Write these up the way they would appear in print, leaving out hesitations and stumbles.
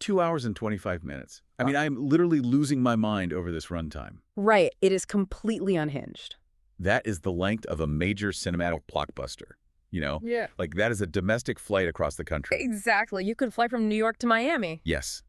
2 hours and 25 minutes. I mean, I'm literally losing my mind over this runtime. Right. It is completely unhinged. That is the length of a major cinematic blockbuster. You know? Yeah. Like, that is a domestic flight across the country. Exactly. You could fly from New York to Miami. Yes.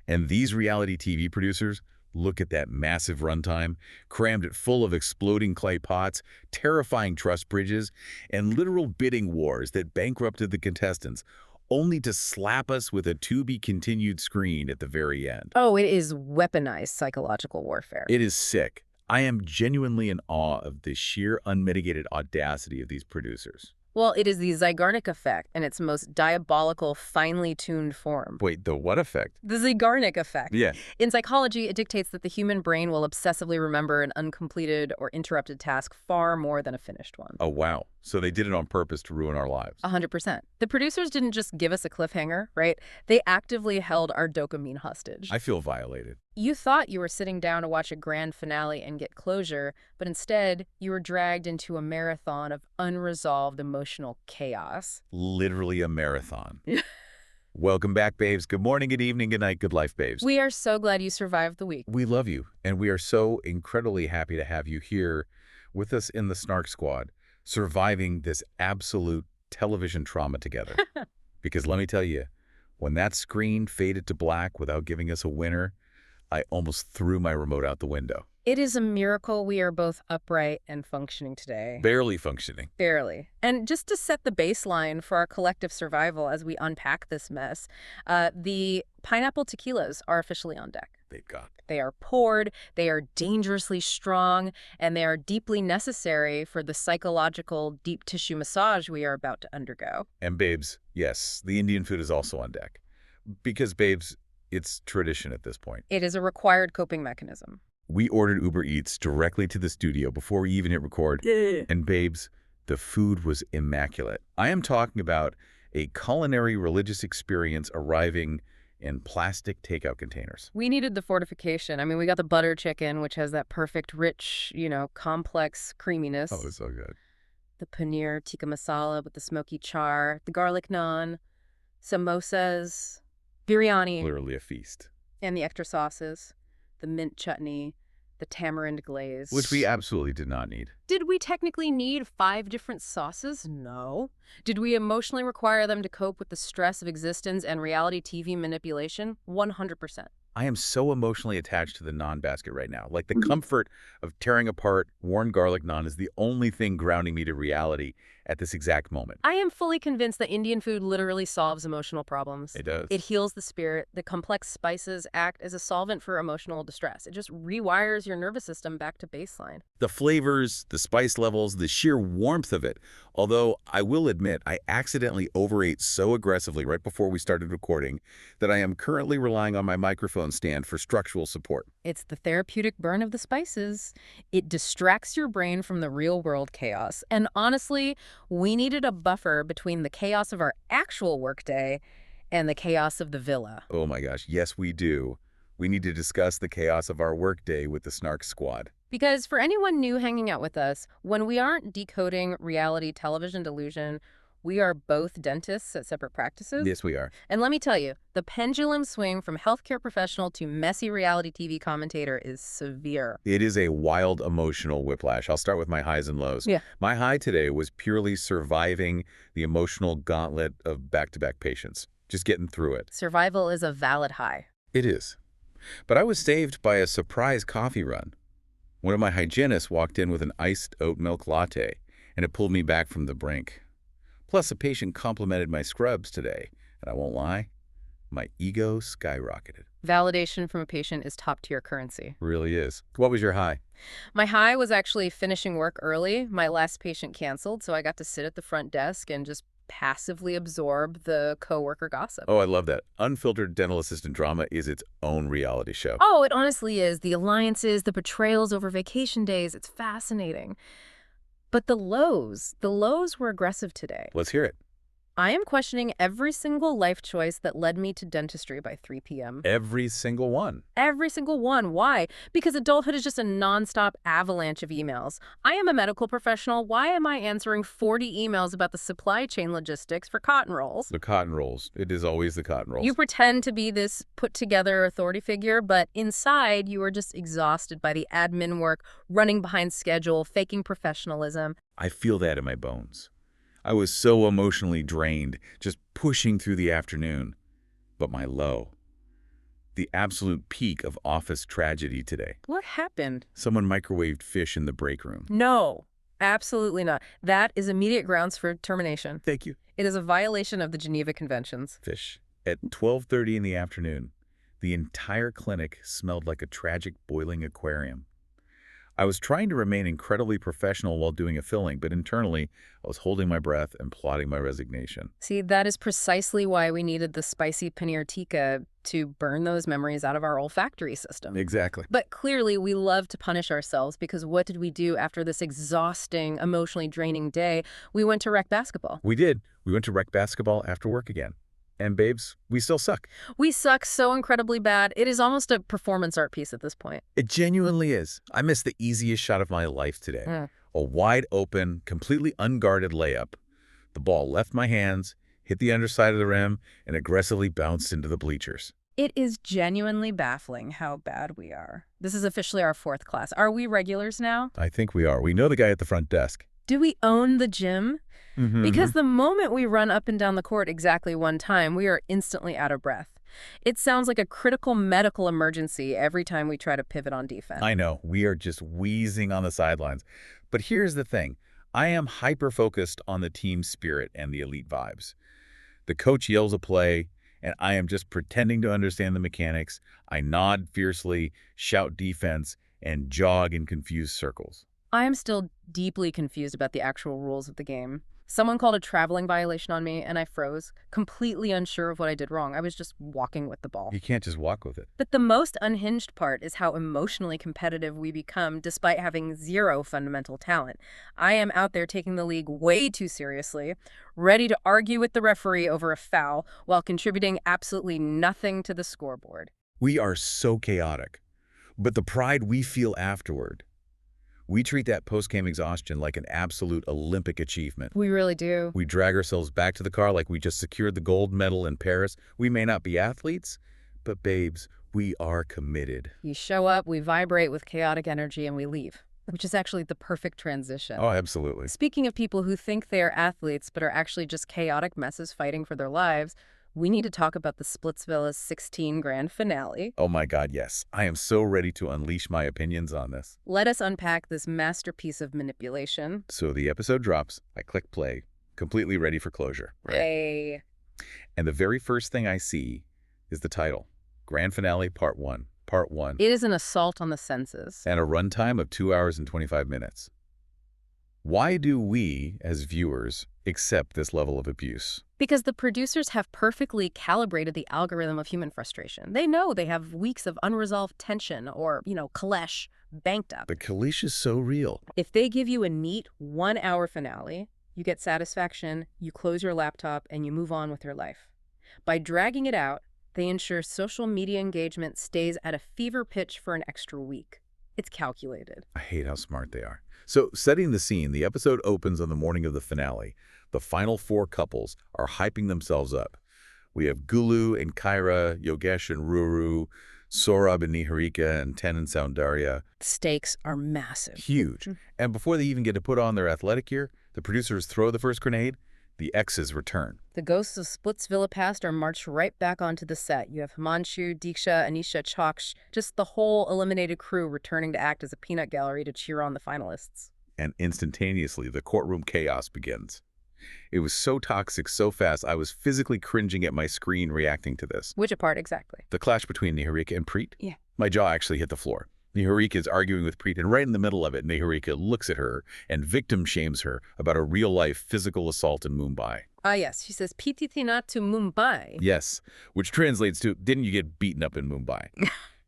And these reality TV producers, look at that massive runtime, crammed it full of exploding clay pots, terrifying trust bridges, and literal bidding wars that bankrupted the contestants, only to slap us with a to-be-continued screen at the very end. Oh, it is weaponized psychological warfare. It is sick. I am genuinely in awe of the sheer unmitigated audacity of these producers. Well, it is the Zygarnik effect in its most diabolical, finely tuned form. Wait, the what effect? The Zygarnik effect. Yeah. In psychology, it dictates that the human brain will obsessively remember an uncompleted or interrupted task far more than a finished one. Oh, wow. So they did it on purpose to ruin our lives. 100%. The producers didn't just give us a cliffhanger, right? They actively held our dopamine hostage. I feel violated. You thought you were sitting down to watch a grand finale and get closure, but instead, you were dragged into a marathon of unresolved emotional chaos. Literally a marathon. Welcome back, babes. Good morning, good evening, good night, good life, babes. We are so glad you survived the week. We love you, and we are so incredibly happy to have you here with us in the Snark Squad, surviving this absolute television trauma together. Because let me tell you, when that screen faded to black without giving us a winner, I almost threw my remote out the window. It is a miracle we are both upright and functioning today. Barely functioning. Barely. And just to set the baseline for our collective survival as we unpack this mess, the pineapple tequilas are officially on deck. They've got. They are poured, they are dangerously strong, and they are deeply necessary for the psychological deep tissue massage we are about to undergo. And babes, yes, the Indian food is also on deck. Because, babes, it's tradition at this point. It is a required coping mechanism. We ordered Uber Eats directly to the studio before we even hit record. Yeah. And babes, the food was immaculate. I am talking about a culinary religious experience arriving in plastic takeout containers. We needed the fortification. I mean, we got the butter chicken, which has that perfect, rich, complex creaminess. Oh, it's so good. The paneer tikka masala with the smoky char, the garlic naan, samosas, biryani. Literally a feast. And the extra sauces. The mint chutney, the tamarind glaze. Which we absolutely did not need. Did we technically need 5 different sauces? No. Did we emotionally require them to cope with the stress of existence and reality TV manipulation? 100%. I am so emotionally attached to the naan basket right now. Like the comfort of tearing apart worn garlic naan is the only thing grounding me to reality at this exact moment. I am fully convinced that Indian food literally solves emotional problems. It does. It heals the spirit. The complex spices act as a solvent for emotional distress. It just rewires your nervous system back to baseline. The flavors, the spice levels, the sheer warmth of it. Although I will admit, I accidentally overate so aggressively right before we started recording that I am currently relying on my microphone stand for structural support. It's the therapeutic burn of the spices. It distracts your brain from the real-world chaos. And honestly, we needed a buffer between the chaos of our actual workday and the chaos of the villa. Oh my gosh, yes we do. We need to discuss the chaos of our workday with the Snark Squad. Because for anyone new hanging out with us, when we aren't decoding reality television delusion, we are both dentists at separate practices. Yes, we are. And let me tell you, the pendulum swing from healthcare professional to messy reality TV commentator is severe. It is a wild emotional whiplash. I'll start with my highs and lows. Yeah. My high today was purely surviving the emotional gauntlet of back-to-back patients. Just getting through it. Survival is a valid high. It is. But I was saved by a surprise coffee run. One of my hygienists walked in with an iced oat milk latte, and it pulled me back from the brink. Plus, a patient complimented my scrubs today, and I won't lie, my ego skyrocketed. Validation from a patient is top-tier currency. Really is. What was your high? My high was actually finishing work early. My last patient canceled, so I got to sit at the front desk and just passively absorb the coworker gossip. Oh, I love that. Unfiltered dental assistant drama is its own reality show. Oh, it honestly is. The alliances, the betrayals over vacation days, it's fascinating. But the lows were aggressive today. Let's hear it. I am questioning every single life choice that led me to dentistry by 3 p.m. Every single one. Every single one. Why? Because adulthood is just a nonstop avalanche of emails. I am a medical professional. Why am I answering 40 emails about the supply chain logistics for cotton rolls? The cotton rolls. It is always the cotton rolls. You pretend to be this put-together authority figure, but inside you are just exhausted by the admin work, running behind schedule, faking professionalism. I feel that in my bones. I was so emotionally drained, just pushing through the afternoon. But my low. The absolute peak of office tragedy today. What happened? Someone microwaved fish in the break room. No, absolutely not. That is immediate grounds for termination. Thank you. It is a violation of the Geneva Conventions. Fish. At 12:30 in the afternoon, the entire clinic smelled like a tragic boiling aquarium. I was trying to remain incredibly professional while doing a filling, but internally, I was holding my breath and plotting my resignation. See, that is precisely why we needed the spicy paneer tikka to burn those memories out of our olfactory system. Exactly. But clearly, we love to punish ourselves because what did we do after this exhausting, emotionally draining day? We went to rec basketball. We did. We went to rec basketball after work again. And babes, we still suck. We suck so incredibly bad. It is almost a performance art piece at this point. It genuinely is. I missed the easiest shot of my life today. A wide open, completely unguarded layup. The ball left my hands, hit the underside of the rim, and aggressively bounced into the bleachers. It is genuinely baffling how bad we are. This is officially our 4th class. Are we regulars now? I think we are. We know the guy at the front desk. Do we own the gym? Because the moment we run up and down the court exactly one time, we are instantly out of breath. It sounds like a critical medical emergency every time we try to pivot on defense. I know. We are just wheezing on the sidelines. But here's the thing. I am hyper-focused on the team spirit and the elite vibes. The coach yells a play, and I am just pretending to understand the mechanics. I nod fiercely, shout defense, and jog in confused circles. I am still deeply confused about the actual rules of the game. Someone called a traveling violation on me, and I froze, completely unsure of what I did wrong. I was just walking with the ball. You can't just walk with it. But the most unhinged part is how emotionally competitive we become despite having zero fundamental talent. I am out there taking the league way too seriously, ready to argue with the referee over a foul while contributing absolutely nothing to the scoreboard. We are so chaotic. But the pride we feel afterward, we treat that post-game exhaustion like an absolute Olympic achievement. We really do. We drag ourselves back to the car like we just secured the gold medal in Paris. We may not be athletes, but babes, we are committed. You show up, we vibrate with chaotic energy, and we leave, which is actually the perfect transition. Oh, absolutely. Speaking of people who think they are athletes but are actually just chaotic messes fighting for their lives, we need to talk about the Splitsvilla 16 grand finale. Oh my God, yes. I am so ready to unleash my opinions on this. Let us unpack this masterpiece of manipulation. So the episode drops, I click play, completely ready for closure. Hey. And the very first thing I see is the title, Grand Finale Part 1. Part 1. It is an assault on the senses. And a runtime of 2 hours and 25 minutes. Why do we, as viewers, accept this level of abuse? Because the producers have perfectly calibrated the algorithm of human frustration. They know they have weeks of unresolved tension or, kalesh banked up. The kalesh is so real. If they give you a neat 1 hour finale, you get satisfaction, you close your laptop, and you move on with your life. By dragging it out, they ensure social media engagement stays at a fever pitch for an extra week. It's calculated. I hate how smart they are. So, setting the scene, the episode opens on the morning of the finale. The final 4 couples are hyping themselves up. We have Gulu and Kyra, Yogesh and Ruru, Saurabh and Niharika, and Ten and Soundarya. The stakes are massive. Huge. And before they even get to put on their athletic gear, the producers throw the first grenade. The exes return. The ghosts of Splitsvilla past are marched right back onto the set. You have Himanshu, Diksha, Anisha, Chaksh, just the whole eliminated crew returning to act as a peanut gallery to cheer on the finalists. And instantaneously, the courtroom chaos begins. It was so toxic, so fast, I was physically cringing at my screen reacting to this. Which part exactly? The clash between Niharika and Preet? Yeah. My jaw actually hit the floor. Niharika is arguing with Preet, and right in the middle of it, Niharika looks at her and victim shames her about a real-life physical assault in Mumbai. Ah, yes. She says, Pititina to Mumbai. Yes, which translates to, didn't you get beaten up in Mumbai?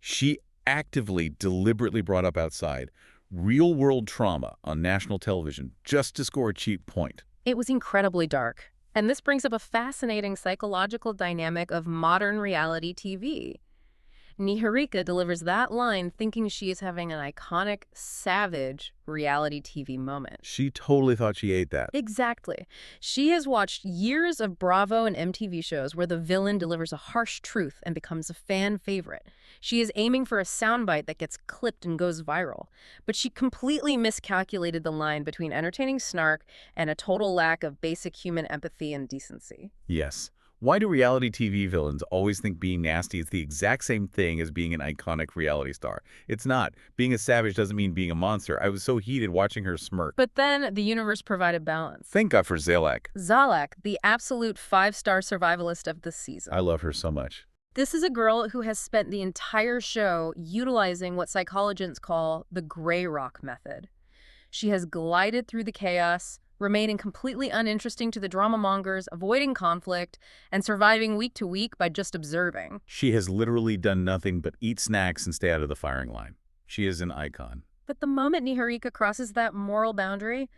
She actively, deliberately brought up outside real-world trauma on national television just to score a cheap point. It was incredibly dark. And this brings up a fascinating psychological dynamic of modern reality TV. Niharika delivers that line thinking she is having an iconic, savage reality TV moment. She totally thought she ate that. Exactly. She has watched years of Bravo and MTV shows where the villain delivers a harsh truth and becomes a fan favorite. She is aiming for a soundbite that gets clipped and goes viral. But she completely miscalculated the line between entertaining snark and a total lack of basic human empathy and decency. Yes. Why do reality TV villains always think being nasty is the exact same thing as being an iconic reality star? It's not. Being a savage doesn't mean being a monster. I was so heated watching her smirk. But then the universe provided balance. Thank God for Lakh. Lakh, the absolute 5-star survivalist of the season. I love her so much. This is a girl who has spent the entire show utilizing what psychologists call the gray rock method. She has glided through the chaos, remaining completely uninteresting to the drama mongers, avoiding conflict, and surviving week to week by just observing. She has literally done nothing but eat snacks and stay out of the firing line. She is an icon. But the moment Niharika crosses that moral boundary,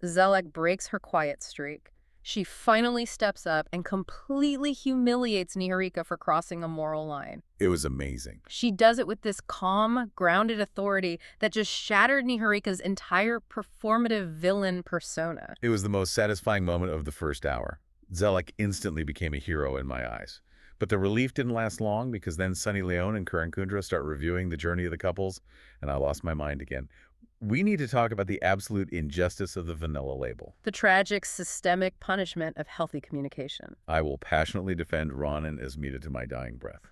Lakh breaks her quiet streak. She finally steps up and completely humiliates Niharika for crossing a moral line. It was amazing. She does it with this calm, grounded authority that just shattered Niharika's entire performative villain persona. It was the most satisfying moment of the first hour. Lakh instantly became a hero in my eyes. But the relief didn't last long because then Sunny Leone and Karan Kundra start reviewing the journey of the couples, and I lost my mind again. We need to talk about the absolute injustice of the vanilla label. The tragic, systemic punishment of healthy communication. I will passionately defend Ron and Esmita to my dying breath.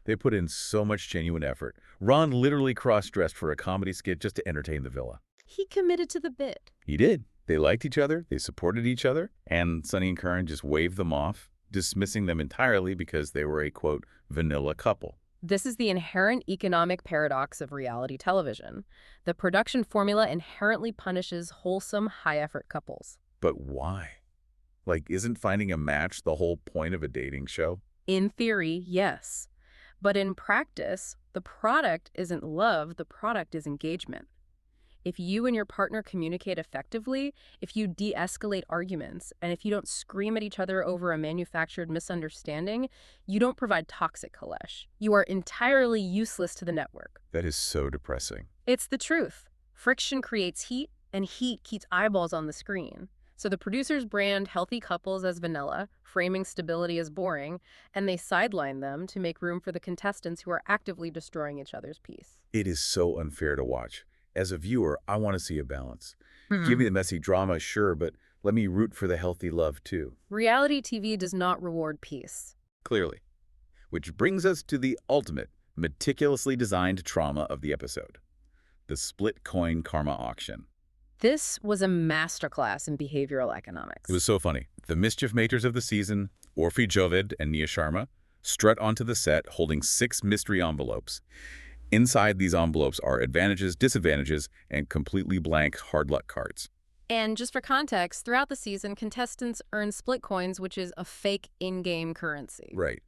They put in so much genuine effort. Ron literally cross-dressed for a comedy skit just to entertain the villa. He committed to the bit. He did. They liked each other, they supported each other, and Sunny and Karan just waved them off, dismissing them entirely because they were a, quote, vanilla couple. This is the inherent economic paradox of reality television. The production formula inherently punishes wholesome, high-effort couples. But why? Like, isn't finding a match the whole point of a dating show? In theory, yes. But in practice, the product isn't love, the product is engagement. If you and your partner communicate effectively, if you de-escalate arguments, and if you don't scream at each other over a manufactured misunderstanding, you don't provide toxic kalesh. You are entirely useless to the network. That is so depressing. It's the truth. Friction creates heat, and heat keeps eyeballs on the screen. So the producers brand healthy couples as vanilla, framing stability as boring, and they sideline them to make room for the contestants who are actively destroying each other's peace. It is so unfair to watch. As a viewer, I want to see a balance. Give me the messy drama, sure, but let me root for the healthy love, too. Reality TV does not reward peace. Clearly. Which brings us to the ultimate, meticulously designed trauma of the episode. The Splitcoin karma auction. This was a masterclass in behavioral economics. It was so funny. The mischief-makers of the season, Uorfi, Javed, and Sharma, strut onto the set holding 6 mystery envelopes. Inside these envelopes are advantages, disadvantages, and completely blank hard luck cards. And just for context, throughout the season, contestants earn Splitcoins, which is a fake in-game currency. Right.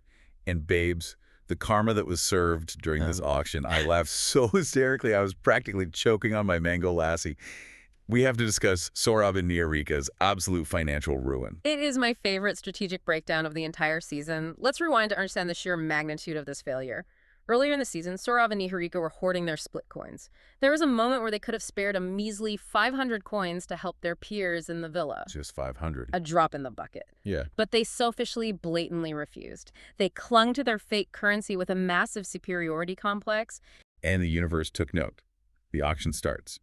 And babes, the karma that was served during this auction, I laughed so hysterically I was practically choking on my mango lassi. We have to discuss Saurabh and Niharika's absolute financial ruin. It is my favorite strategic breakdown of the entire season. Let's rewind to understand the sheer magnitude of this failure. Earlier in the season, Saurabh and Niharika were hoarding their Splitcoins. There was a moment where they could have spared a measly 500 coins to help their peers in the villa. Just 500. A drop in the bucket. Yeah. But they selfishly, blatantly refused. They clung to their fake currency with a massive superiority complex. And the universe took note. The auction starts.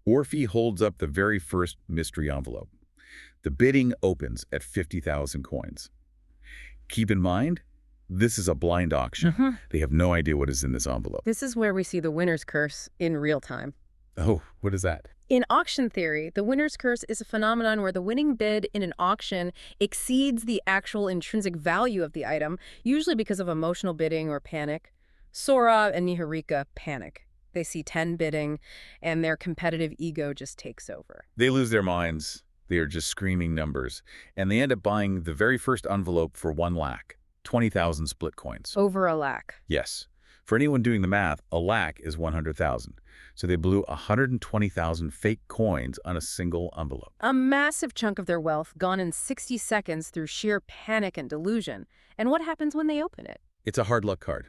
Uorfi holds up the very first mystery envelope. The bidding opens at 50,000 coins. Keep in mind, this is a blind auction. They have no idea what is in this envelope. This is where we see the winner's curse in real time. Oh, what is that? In auction theory, the winner's curse is a phenomenon where the winning bid in an auction exceeds the actual intrinsic value of the item, usually because of emotional bidding or panic. Saurabh and Niharika panic. They see 10 bidding, and their competitive ego just takes over. They lose their minds. They are just screaming numbers. And they end up buying the very first envelope for 1 lakh. 20,000 Splitcoins. Over a lakh. Yes. For anyone doing the math, a lakh is 100,000. So they blew 120,000 fake coins on a single envelope. A massive chunk of their wealth gone in 60 seconds through sheer panic and delusion. And what happens when they open it? It's a hard luck card.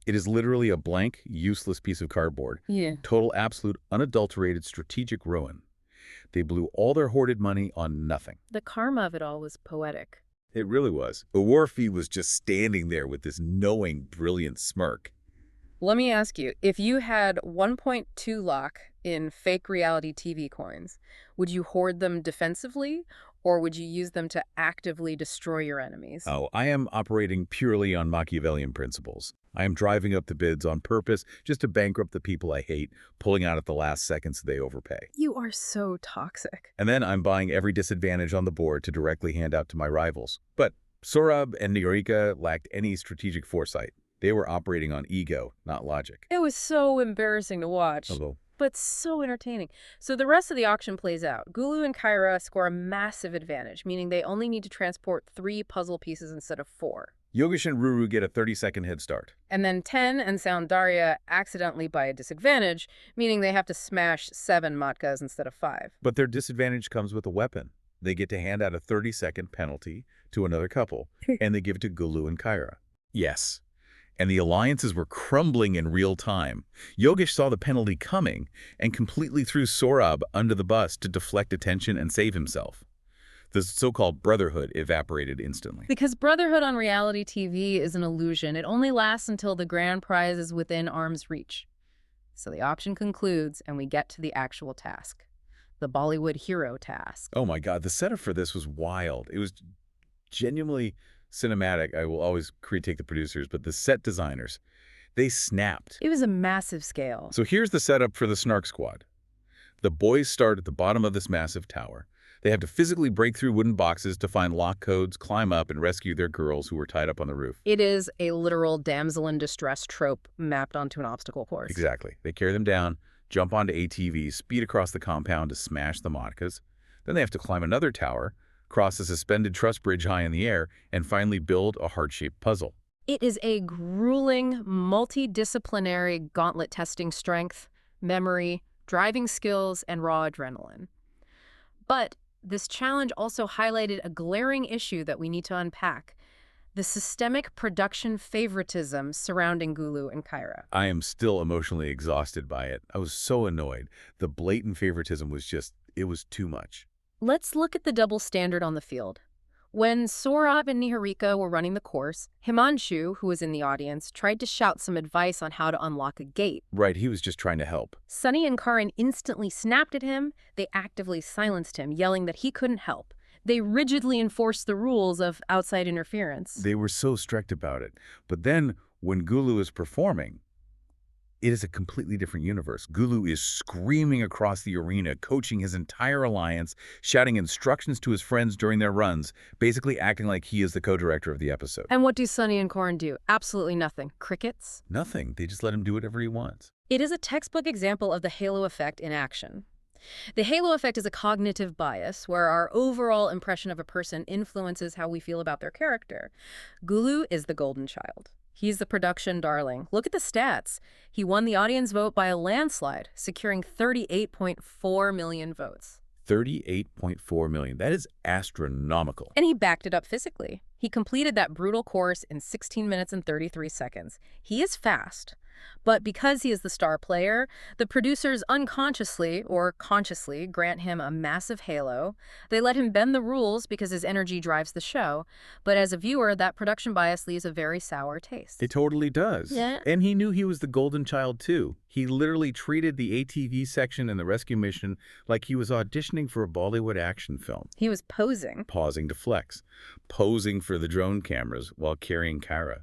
It is literally a blank, useless piece of cardboard. Yeah. Total, absolute, unadulterated strategic ruin. They blew all their hoarded money on nothing. The karma of it all was poetic. It really was. Uorfi was just standing there with this knowing, brilliant smirk. Let me ask you, if you had 1.2 Lakh in fake reality TV coins, would you hoard them defensively, or would you use them to actively destroy your enemies? Oh, I am operating purely on Machiavellian principles. I am driving up the bids on purpose just to bankrupt the people I hate, pulling out at the last second so they overpay. You are so toxic. And then I'm buying every disadvantage on the board to directly hand out to my rivals. But Saurabh and Niharika lacked any strategic foresight. They were operating on ego, not logic. It was so embarrassing to watch. Although, But so entertaining. So the rest of the auction plays out. Gulu and Kyra score a massive advantage, meaning they only need to transport 3 puzzle pieces instead of 4. Yogesh and Ruru get a 30-second head start. And then 10 and Soundarya accidentally by a disadvantage, meaning they have to smash 7 matkas instead of 5. But their disadvantage comes with a weapon. They get to hand out a 30-second penalty to another couple, and they give it to Gulu and Kyra. Yes. And the alliances were crumbling in real time. Yogesh saw the penalty coming and completely threw Saurabh under the bus to deflect attention and save himself. The so-called brotherhood evaporated instantly. Because brotherhood on reality TV is an illusion. It only lasts until the grand prize is within arm's reach. So the auction concludes and we get to the actual task. The Bollywood hero task. Oh my God, the setup for this was wild. It was genuinely cinematic. I will always critique the producers, but the set designers, they snapped. It was a massive scale. So here's the setup for the Snark squad. The boys start at the bottom of this massive tower. They have to physically break through wooden boxes to find lock codes, climb up, and rescue their girls who were tied up on the roof. It is a literal damsel in distress trope mapped onto an obstacle course. Exactly. They carry them down, jump onto ATVs, speed across the compound to smash the matkas. Then they have to climb another tower, cross a suspended truss bridge high in the air, and finally build a heart-shaped puzzle. It is a grueling, multidisciplinary gauntlet testing strength, memory, driving skills, and raw adrenaline. But this challenge also highlighted a glaring issue that we need to unpack: the systemic production favoritism surrounding Gulu and Kyra. I am still emotionally exhausted by it. I was so annoyed. The blatant favoritism was just, it was too much. Let's look at the double standard on the field. When Saurabh and Niharika were running the course, Himanshu, who was in the audience, tried to shout some advice on how to unlock a gate. Right, he was just trying to help. Sunny and Karan instantly snapped at him. They actively silenced him, yelling that he couldn't help. They rigidly enforced the rules of outside interference. They were so strict about it. But then, when Gulu is performing, it is a completely different universe. Gulu is screaming across the arena, coaching his entire alliance, shouting instructions to his friends during their runs, basically acting like he is the co-director of the episode. And what do Sunny and Karan do? Absolutely nothing. Crickets? Nothing. They just let him do whatever he wants. It is a textbook example of the halo effect in action. The halo effect is a cognitive bias where our overall impression of a person influences how we feel about their character. Gulu is the golden child. He's the production darling. Look at the stats. He won the audience vote by a landslide, securing 38.4 million votes. 38.4 million. That is astronomical. And he backed it up physically. He completed that brutal course in 16 minutes and 33 seconds. He is fast. But because he is the star player, the producers unconsciously or consciously grant him a massive halo. They let him bend the rules because his energy drives the show. But as a viewer, that production bias leaves a very sour taste. It totally does. Yeah. And he knew he was the golden child, too. He literally treated the ATV section in the rescue mission like he was auditioning for a Bollywood action film. He was posing. Pausing to flex. Posing for the drone cameras while carrying Kyra.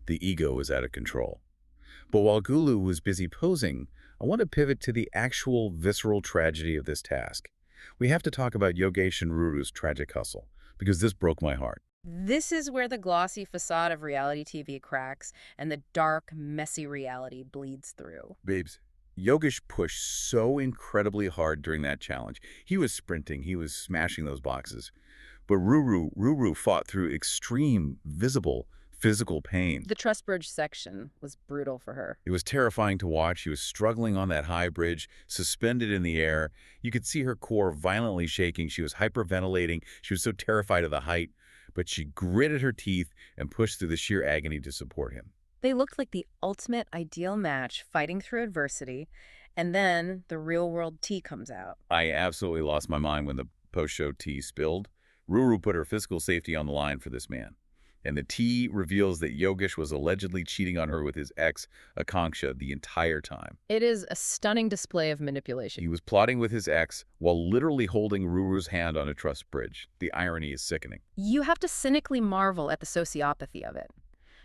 The ego was out of control. But while Gulu was busy posing, I want to pivot to the actual visceral tragedy of this task. We have to talk about Yogesh and Ruru's tragic hustle, because this broke my heart. This is where the glossy facade of reality TV cracks and the dark, messy reality bleeds through. Babes, Yogesh pushed so incredibly hard during that challenge. He was sprinting, he was smashing those boxes. But Ruru fought through extreme, visible physical pain. The trust bridge section was brutal for her. It was terrifying to watch. She was struggling on that high bridge, suspended in the air. You could see her core violently shaking. She was hyperventilating. She was so terrified of the height. But she gritted her teeth and pushed through the sheer agony to support him. They looked like the ultimate ideal match, fighting through adversity, and then the real-world tea comes out. I absolutely lost my mind when the post-show tea spilled. Ruru put her physical safety on the line for this man. And the tea reveals that Yogesh was allegedly cheating on her with his ex, Akanksha, the entire time. It is a stunning display of manipulation. He was plotting with his ex while literally holding Ruru's hand on a trust bridge. The irony is sickening. You have to cynically marvel at the sociopathy of it.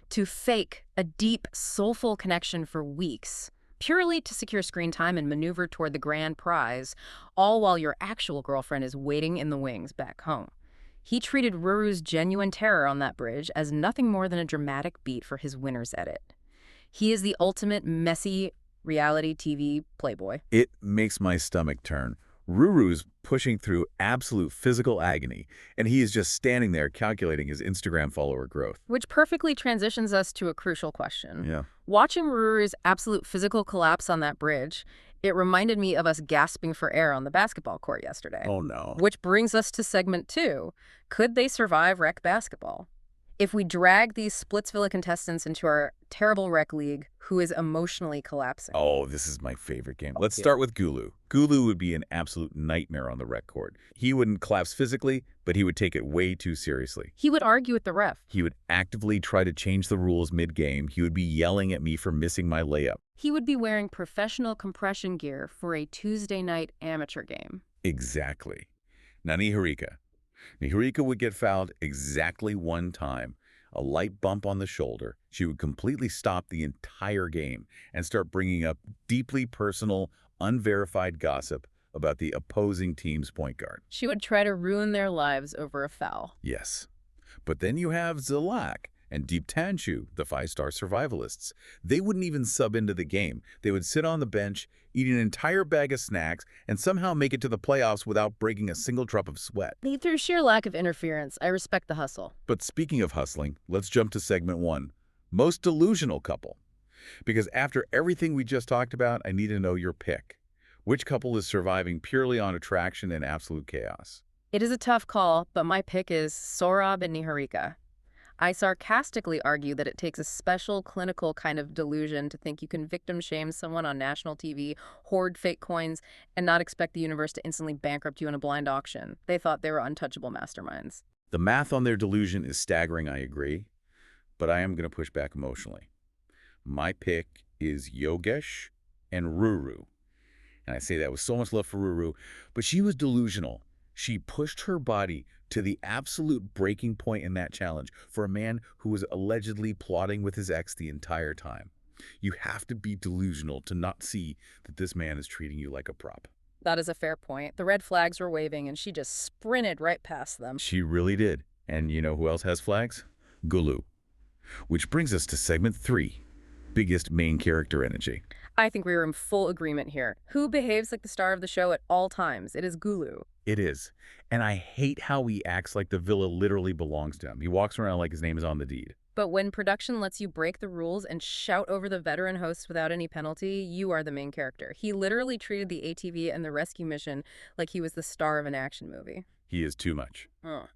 To fake a deep, soulful connection for weeks, purely to secure screen time and maneuver toward the grand prize, all while your actual girlfriend is waiting in the wings back home. He treated Ruru's genuine terror on that bridge as nothing more than a dramatic beat for his winner's edit. He is the ultimate messy reality TV playboy. It makes my stomach turn. Ruru's pushing through absolute physical agony, and he is just standing there calculating his Instagram follower growth. Which perfectly transitions us to a crucial question. Yeah. Watching Ruru's absolute physical collapse on that bridge, it reminded me of us gasping for air on the basketball court yesterday. Oh, no. Which brings us to segment 2. Could they survive rec basketball? If we drag these Splitsvilla contestants into our terrible rec league, who is emotionally collapsing? Oh, this is my favorite game. Let's start with Gulu. Gulu would be an absolute nightmare on the rec court. He wouldn't collapse physically, but he would take it way too seriously. He would argue with the ref. He would actively try to change the rules mid-game. He would be yelling at me for missing my layup. He would be wearing professional compression gear for a Tuesday night amateur game. Exactly. Now, Niharika. Niharika would get fouled exactly one time. A light bump on the shoulder. She would completely stop the entire game and start bringing up deeply personal, unverified gossip about the opposing team's point guard. She would try to ruin their lives over a foul. Yes. But then you have Lakh and Deep Tanshu, the 5-star survivalists. They wouldn't even sub into the game. They would sit on the bench, eat an entire bag of snacks, and somehow make it to the playoffs without breaking a single drop of sweat. Through sheer lack of interference, I respect the hustle. But speaking of hustling, let's jump to segment 1. Most delusional couple. Because after everything we just talked about, I need to know your pick. Which couple is surviving purely on attraction and absolute chaos? It is a tough call, but my pick is Saurabh and Niharika. I sarcastically argue that it takes a special clinical kind of delusion to think you can victim shame someone on national TV, hoard fake coins, and not expect the universe to instantly bankrupt you in a blind auction. They thought they were untouchable masterminds. The math on their delusion is staggering, I agree, but I am going to push back emotionally. My pick is Yogesh and Ruru. And I say that with so much love for Ruru, but she was delusional. She pushed her body to the absolute breaking point in that challenge for a man who was allegedly plotting with his ex the entire time. You have to be delusional to not see that this man is treating you like a prop. That is a fair point. The red flags were waving, and she just sprinted right past them. She really did. And you know who else has flags? Gulu. Which brings us to segment 3, biggest main character energy. I think we are in full agreement here. Who behaves like the star of the show at all times? It is Gulu. It is. And I hate how he acts like the villa literally belongs to him. He walks around like his name is on the deed. But when production lets you break the rules and shout over the veteran hosts without any penalty, you are the main character. He literally treated the ATV and the rescue mission like he was the star of an action movie. He is too much. Ugh.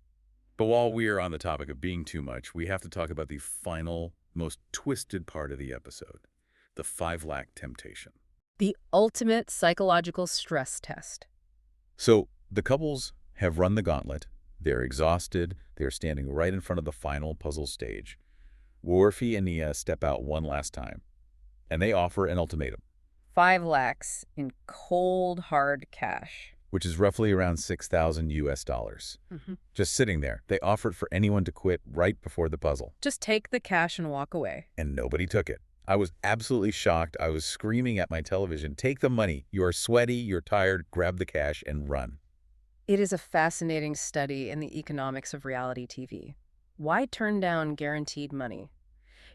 But while we are on the topic of being too much, we have to talk about the final, most twisted part of the episode. The 5 lakh temptation. The ultimate psychological stress test. So the couples have run the gauntlet. They're exhausted. They're standing right in front of the final puzzle stage. Uorfi and Nia step out one last time, and they offer an ultimatum. 5 lakhs in cold, hard cash. Which is roughly around $6,000 US. Just sitting there. They offered for anyone to quit right before the puzzle. Just take the cash and walk away. And nobody took it. I was absolutely shocked. I was screaming at my television, take the money. You are sweaty, you're tired, grab the cash and run. It is a fascinating study in the economics of reality TV. Why turn down guaranteed money?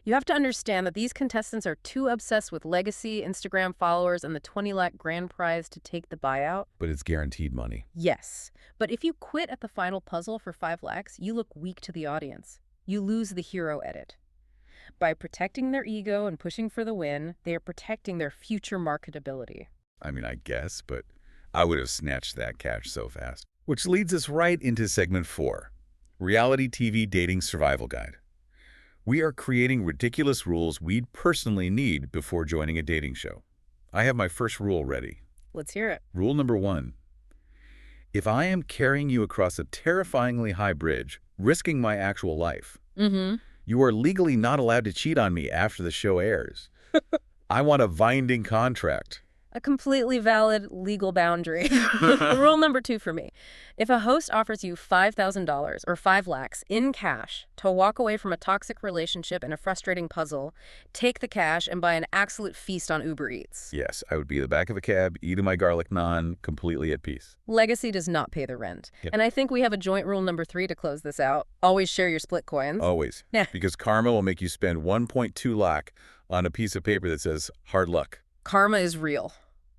You have to understand that these contestants are too obsessed with legacy, Instagram followers, and the 20 lakh grand prize to take the buyout. But it's guaranteed money. Yes, but if you quit at the final puzzle for 5 lakhs, you look weak to the audience. You lose the hero edit. By protecting their ego and pushing for the win, they are protecting their future marketability. I mean, I guess, but I would have snatched that cash so fast. Which leads us right into segment 4, Reality TV Dating Survival Guide. We are creating ridiculous rules we'd personally need before joining a dating show. I have my first rule ready. Let's hear it. Rule number 1. If I am carrying you across a terrifyingly high bridge, risking my actual life, you are legally not allowed to cheat on me after the show airs. I want a binding contract. A completely valid legal boundary. Rule number 2 for me. If a host offers you $5,000 or 5 lakhs in cash to walk away from a toxic relationship and a frustrating puzzle, take the cash and buy an absolute feast on Uber Eats. Yes, I would be in the back of a cab, eating my garlic naan, completely at peace. Legacy does not pay the rent. Yep. And I think we have a joint rule number 3 to close this out. Always share your split coins. Always. Yeah. Because karma will make you spend 1.2 lakh on a piece of paper that says, hard luck. Karma is real.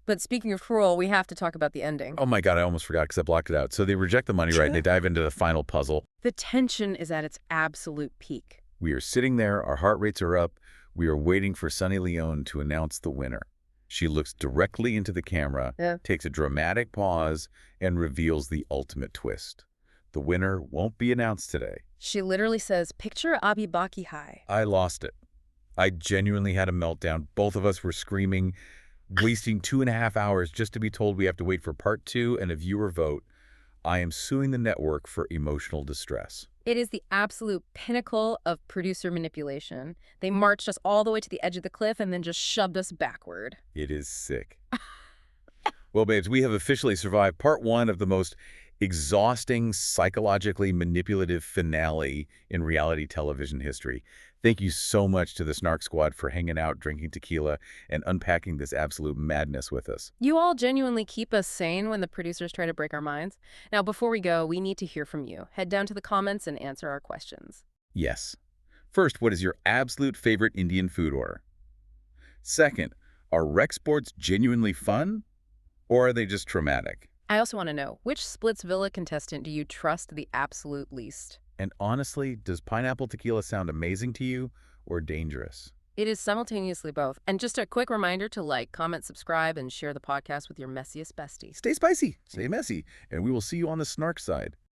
But speaking of cruel, we have to talk about the ending. Oh my God, I almost forgot because I blocked it out. So they reject the money, right? And they dive into the final puzzle. The tension is at its absolute peak. We are sitting there, our heart rates are up. We are waiting for Sunny Leone to announce the winner. She looks directly into the camera, takes a dramatic pause, and reveals the ultimate twist. The winner won't be announced today. She literally says, "Picture Abi Baki Hai." I lost it. I genuinely had a meltdown. Both of us were screaming, wasting 2.5 hours just to be told we have to wait for part 2 and a viewer vote. I am suing the network for emotional distress. It is the absolute pinnacle of producer manipulation. They marched us all the way to the edge of the cliff and then just shoved us backward. It is sick. Well, babes, we have officially survived part 1 of the most exhausting, psychologically manipulative finale in reality television history. Thank you so much to the Snark Squad for hanging out, drinking tequila, and unpacking this absolute madness with us. You all genuinely keep us sane when the producers try to break our minds. Now, before we go, we need to hear from you. Head down to the comments and answer our questions. Yes. First, what is your absolute favorite Indian food order? Second, are rec sports genuinely fun, or are they just traumatic? I also want to know, which Splitsvilla contestant do you trust the absolute least? And honestly, does pineapple tequila sound amazing to you or dangerous? It is simultaneously both. And just a quick reminder to like, comment, subscribe, and share the podcast with your messiest besties. Stay spicy, stay messy, and we will see you on the Snark side.